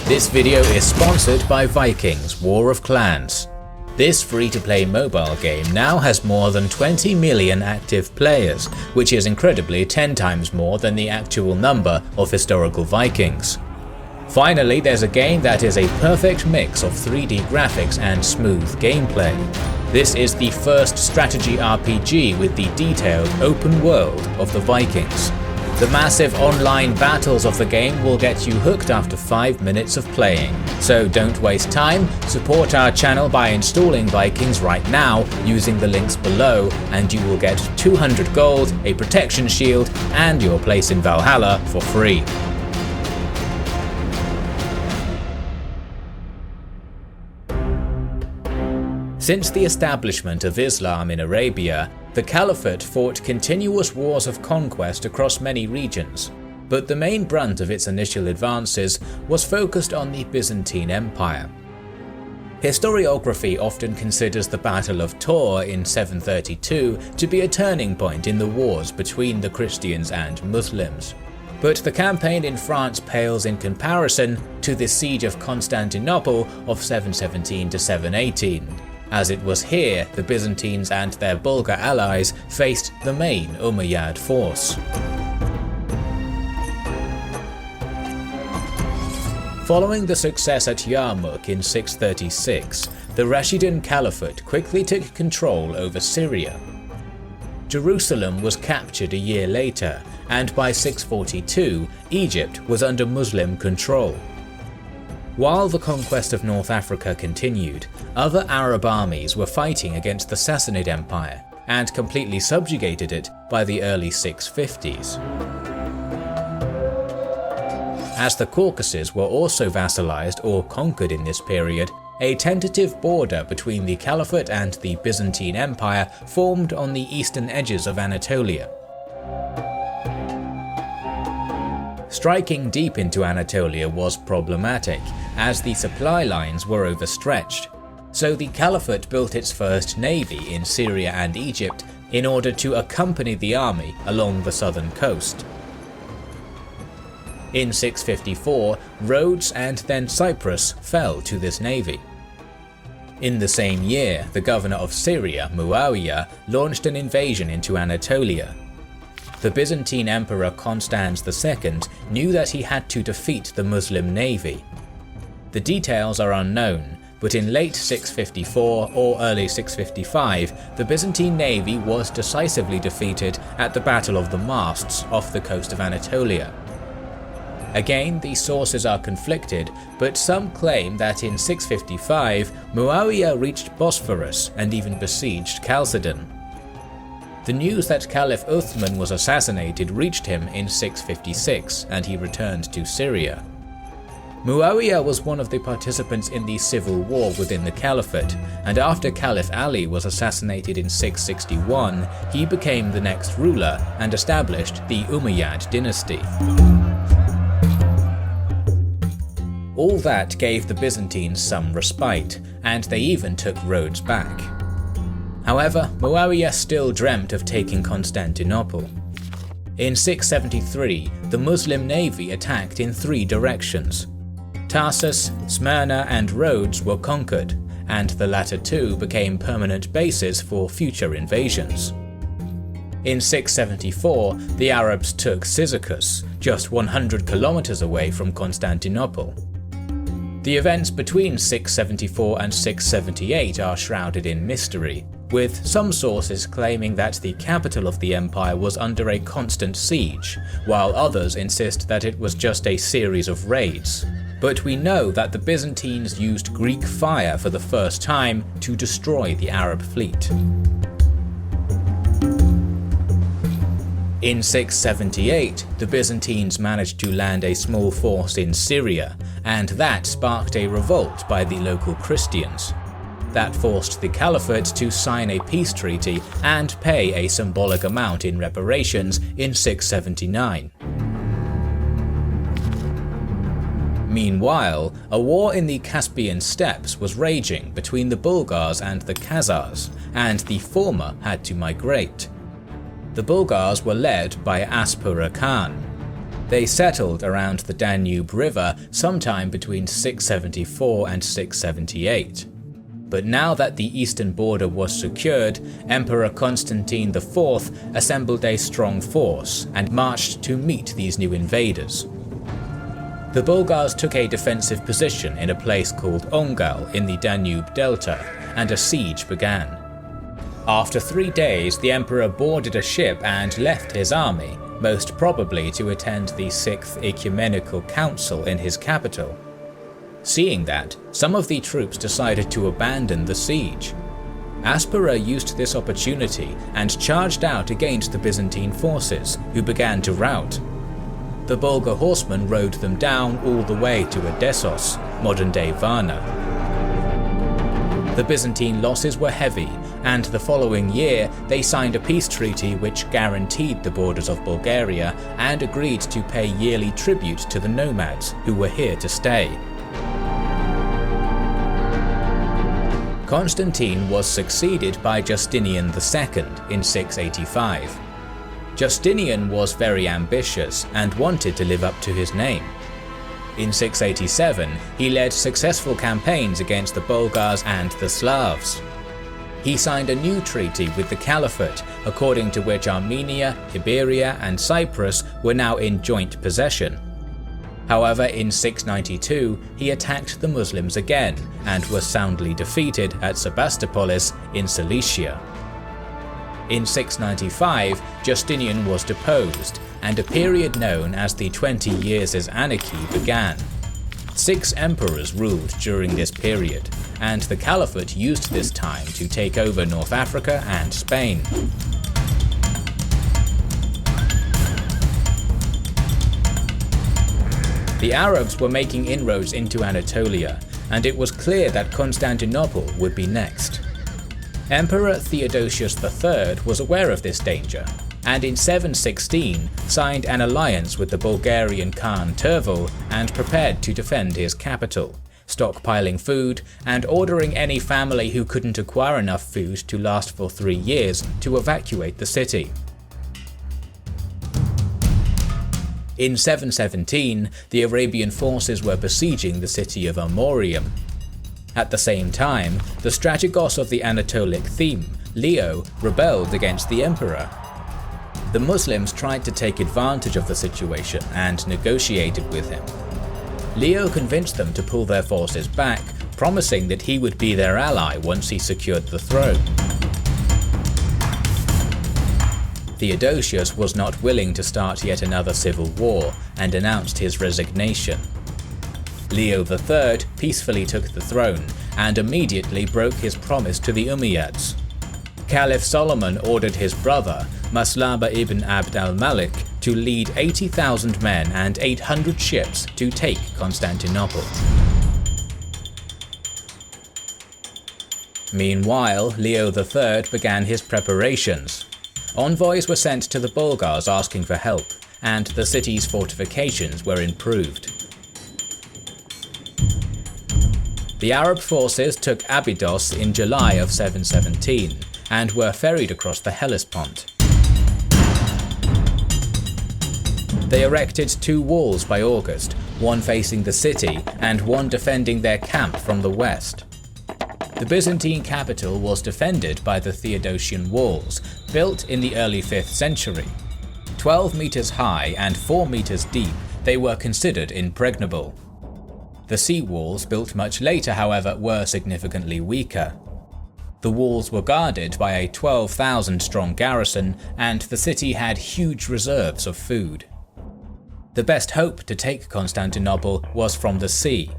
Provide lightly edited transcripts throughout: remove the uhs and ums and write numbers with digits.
This video is sponsored by Vikings War of Clans. This free-to-play mobile game now has more than 20 million active players, which is incredibly 10 times more than the actual number of historical Vikings. Finally, there's a game that is a perfect mix of 3D graphics and smooth gameplay. This is the first strategy RPG with the detailed open world of the Vikings. The massive online battles of the game will get you hooked after 5 minutes of playing. So don't waste time, support our channel by installing Vikings right now using the links below, and you will get 200 gold, a protection shield, and your place in Valhalla for free. Since the establishment of Islam in Arabia, the Caliphate fought continuous wars of conquest across many regions, but the main brunt of its initial advances was focused on the Byzantine Empire. Historiography often considers the Battle of Tours in 732 to be a turning point in the wars between the Christians and Muslims. But the campaign in France pales in comparison to the Siege of Constantinople of 717 to 718. As it was here the Byzantines and their Bulgar allies faced the main Umayyad force. Following the success at Yarmouk in 636, the Rashidun Caliphate quickly took control over Syria. Jerusalem was captured a year later, and by 642, Egypt was under Muslim control. While the conquest of North Africa continued, other Arab armies were fighting against the Sassanid Empire and completely subjugated it by the early 650s. As the Caucasus were also vassalized or conquered in this period, a tentative border between the Caliphate and the Byzantine Empire formed on the eastern edges of Anatolia. Striking deep into Anatolia was problematic, as the supply lines were overstretched, so the Caliphate built its first navy in Syria and Egypt in order to accompany the army along the southern coast. In 654, Rhodes and then Cyprus fell to this navy. In the same year, the governor of Syria, Muawiyah, launched an invasion into Anatolia. The Byzantine Emperor Constans II knew that he had to defeat the Muslim navy. The details are unknown, but in late 654 or early 655, the Byzantine navy was decisively defeated at the Battle of the Masts off the coast of Anatolia. Again, these sources are conflicted, but some claim that in 655, Muawiyah reached Bosphorus and even besieged Chalcedon. The news that Caliph Uthman was assassinated reached him in 656, and he returned to Syria. Muawiyah was one of the participants in the civil war within the Caliphate, and after Caliph Ali was assassinated in 661, he became the next ruler and established the Umayyad dynasty. All that gave the Byzantines some respite, and they even took Rhodes back. However, Muawiyah still dreamt of taking Constantinople. In 673, the Muslim navy attacked in 3 directions. Tarsus, Smyrna and Rhodes were conquered, and the latter 2 became permanent bases for future invasions. In 674, the Arabs took Cyzicus, just 100 kilometers away from Constantinople. The events between 674 and 678 are shrouded in mystery, with some sources claiming that the capital of the empire was under a constant siege, while others insist that it was just a series of raids. But we know that the Byzantines used Greek fire for the first time to destroy the Arab fleet. In 678, the Byzantines managed to land a small force in Syria, and that sparked a revolt by the local Christians. That forced the Caliphate to sign a peace treaty and pay a symbolic amount in reparations in 679. Meanwhile, a war in the Caspian steppes was raging between the Bulgars and the Khazars, and the former had to migrate. The Bulgars were led by Aspura Khan. They settled around the Danube River sometime between 674 and 678. But now that the eastern border was secured, Emperor Constantine IV assembled a strong force and marched to meet these new invaders. The Bulgars took a defensive position in a place called Ongal in the Danube Delta, and a siege began. After 3 days, the emperor boarded a ship and left his army, most probably to attend the 6th Ecumenical Council in his capital. Seeing that, some of the troops decided to abandon the siege. Aspera used this opportunity and charged out against the Byzantine forces, who began to rout. The Bulgar horsemen rode them down all the way to Odessos, modern-day Varna. The Byzantine losses were heavy, and the following year they signed a peace treaty which guaranteed the borders of Bulgaria and agreed to pay yearly tribute to the nomads who were here to stay. Constantine was succeeded by Justinian II in 685. Justinian was very ambitious and wanted to live up to his name. In 687, he led successful campaigns against the Bulgars and the Slavs. He signed a new treaty with the Caliphate, according to which Armenia, Iberia, and Cyprus were now in joint possession. However, in 692, he attacked the Muslims again and was soundly defeated at Sebastopolis in Cilicia. In 695, Justinian was deposed, and a period known as the 20 Years' Anarchy began. 6 emperors ruled during this period, and the Caliphate used this time to take over North Africa and Spain. The Arabs were making inroads into Anatolia, and it was clear that Constantinople would be next. Emperor Theodosius III was aware of this danger, and in 716 signed an alliance with the Bulgarian Khan Tervel and prepared to defend his capital, stockpiling food and ordering any family who couldn't acquire enough food to last for 3 years to evacuate the city. In 717, the Arabian forces were besieging the city of Amorium. At the same time, the strategos of the Anatolic theme, Leo, rebelled against the emperor. The Muslims tried to take advantage of the situation and negotiated with him. Leo convinced them to pull their forces back, promising that he would be their ally once he secured the throne. Theodosius was not willing to start yet another civil war and announced his resignation. Leo III peacefully took the throne and immediately broke his promise to the Umayyads. Caliph Solomon ordered his brother, Maslama ibn Abd al-Malik, to lead 80,000 men and 800 ships to take Constantinople. Meanwhile, Leo III began his preparations. Envoys were sent to the Bulgars asking for help, and the city's fortifications were improved. The Arab forces took Abydos in July of 717 and were ferried across the Hellespont. They erected 2 walls by August, one facing the city and one defending their camp from the west. The Byzantine capital was defended by the Theodosian walls, built in the early 5th century. 12 meters high and 4 meters deep, they were considered impregnable. The sea walls, built much later, however, were significantly weaker. The walls were guarded by a 12,000-strong garrison, and the city had huge reserves of food. The best hope to take Constantinople was from the sea.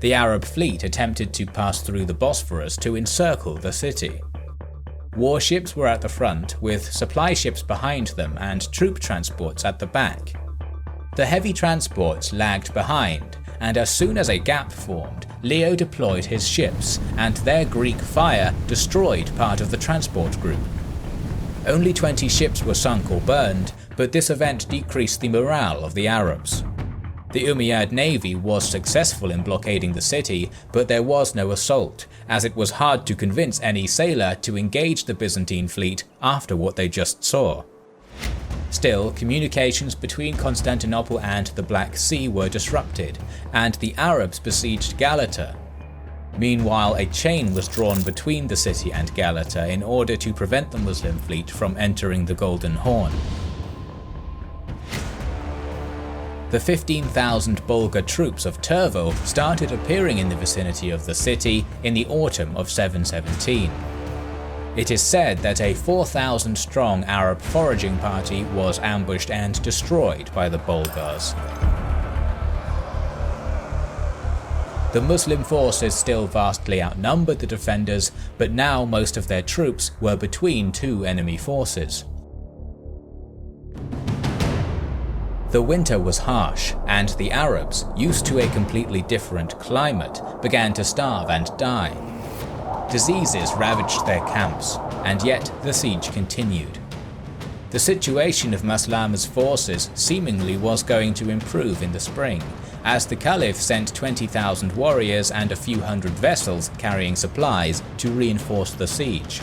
The Arab fleet attempted to pass through the Bosphorus to encircle the city. Warships were at the front, with supply ships behind them and troop transports at the back. The heavy transports lagged behind, and as soon as a gap formed, Leo deployed his ships, and their Greek fire destroyed part of the transport group. Only 20 ships were sunk or burned, but this event decreased the morale of the Arabs. The Umayyad navy was successful in blockading the city, but there was no assault, as it was hard to convince any sailor to engage the Byzantine fleet after what they just saw. Still, communications between Constantinople and the Black Sea were disrupted, and the Arabs besieged Galata. Meanwhile, a chain was drawn between the city and Galata in order to prevent the Muslim fleet from entering the Golden Horn. The 15,000 Bulgar troops of Tervel started appearing in the vicinity of the city in the autumn of 717. It is said that a 4,000-strong Arab foraging party was ambushed and destroyed by the Bulgars. The Muslim forces still vastly outnumbered the defenders, but now most of their troops were between two enemy forces. The winter was harsh, and the Arabs, used to a completely different climate, began to starve and die. Diseases ravaged their camps, and yet the siege continued. The situation of Maslama's forces seemingly was going to improve in the spring, as the Caliph sent 20,000 warriors and a few hundred vessels carrying supplies to reinforce the siege.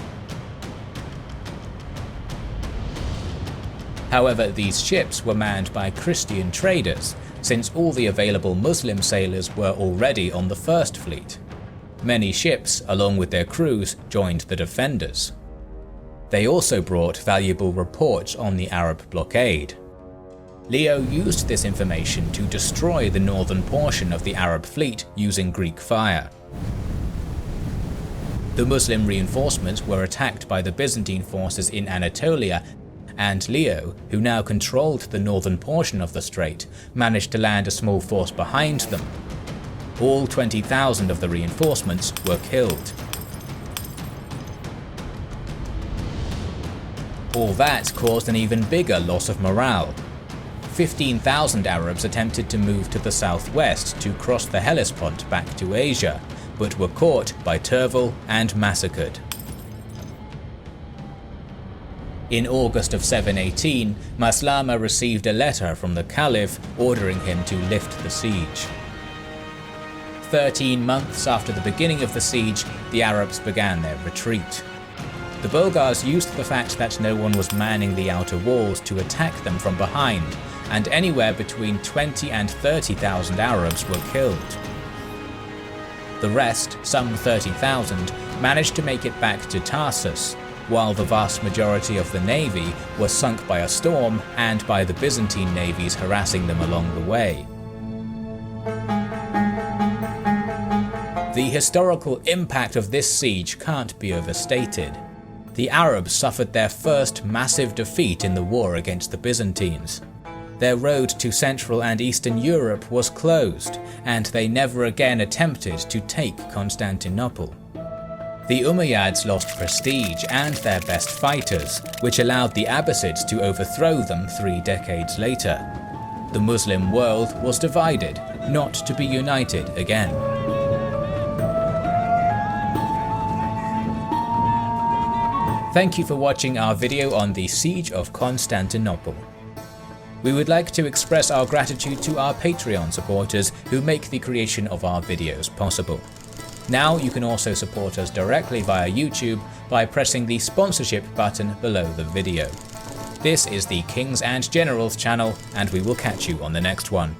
However, these ships were manned by Christian traders, since all the available Muslim sailors were already on the First Fleet. Many ships, along with their crews, joined the defenders. They also brought valuable reports on the Arab blockade. Leo used this information to destroy the northern portion of the Arab fleet using Greek fire. The Muslim reinforcements were attacked by the Byzantine forces in Anatolia, and Leo, who now controlled the northern portion of the strait, managed to land a small force behind them. All 20,000 of the reinforcements were killed. All that caused an even bigger loss of morale. 15,000 Arabs attempted to move to the southwest to cross the Hellespont back to Asia, but were caught by Tervel and massacred. In August of 718, Maslama received a letter from the Caliph ordering him to lift the siege. 13 months after the beginning of the siege, the Arabs began their retreat. The Bulgars used the fact that no one was manning the outer walls to attack them from behind, and anywhere between 20 and 30,000 Arabs were killed. The rest, some 30,000, managed to make it back to Tarsus, while the vast majority of the navy was sunk by a storm and by the Byzantine navies harassing them along the way. The historical impact of this siege can't be overstated. The Arabs suffered their first massive defeat in the war against the Byzantines. Their road to Central and Eastern Europe was closed, and they never again attempted to take Constantinople. The Umayyads lost prestige and their best fighters, which allowed the Abbasids to overthrow them 3 decades later. The Muslim world was divided, not to be united again. Thank you for watching our video on the Siege of Constantinople. We would like to express our gratitude to our Patreon supporters who make the creation of our videos possible. Now you can also support us directly via YouTube by pressing the sponsorship button below the video. This is the Kings and Generals channel, and we will catch you on the next one.